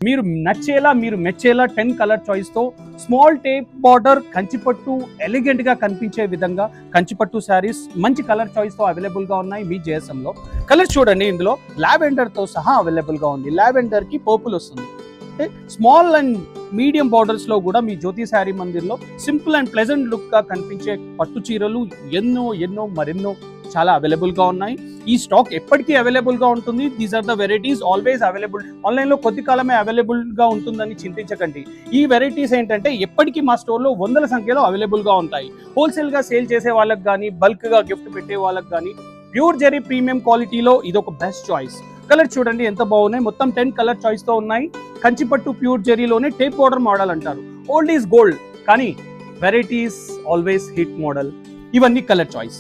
మీరు నచ్చేలా మీరు మెచ్చేలా 10 కలర్ చాయిస్ తో స్మాల్ టేప్ బార్డర్ కంచిపట్టు ఎలిగెంట్ గా కనిపించే విధంగా కంచిపట్టు శారీస్ మంచి కలర్ చాయిస్ తో అవైలబుల్ గా ఉన్నాయి మీ జేఎస్ఎం లో. కలర్ చూడండి, ఇందులో లావెండర్ తో సహా అవైలబుల్ గా ఉంది. లావెండర్ కి పర్పుల్ వస్తుంది. స్మాల్ అండ్ మీడియం బార్డర్స్ లో కూడా మీ జ్యోతి శారీ మందిర్ లో సింపుల్ అండ్ ప్లెజెంట్ లుక్ గా కనిపించే పట్టు చీరలు ఎన్నో మరెన్నో చాలా అవైలబుల్ గా ఉన్నాయి. ఈ స్టాక్ ఎప్పటికీ అవైలబుల్ గా ఉంటుంది. These are the varieties always available. Online లో కొద్ది కాలమే అవైలబుల్ గా ఉంటుందని చింతించకండి. ఈ వెరైటీస్ ఏంటంటే ఎప్పటికీ మా స్టోర్ లో వందల సంఖ్యలో అవైలబుల్ గా ఉంటాయి. హోల్సేల్ గా సేల్ చేసే వాళ్ళకి కానీ, బల్క్ గా గిఫ్ట్ పెట్టే వాళ్ళకి కానీ ప్యూర్ జెరీ ప్రీమియం క్వాలిటీలో ఇది ఒక బెస్ట్ చాయిస్. కలర్ చూడండి ఎంత బాగున్నాయి. మొత్తం 10 కలర్ చాయిస్ తో ఉన్నాయి. కంచిపట్టు ప్యూర్ జెరీలోనే టేప్ బార్డర్ మోడల్ అంటారు. ఓల్డ్ ఈజ్ గోల్డ్, కానీ వెరైటీస్ ఆల్వేస్ హిట్ మోడల్. ఇవన్నీ కలర్ చాయిస్.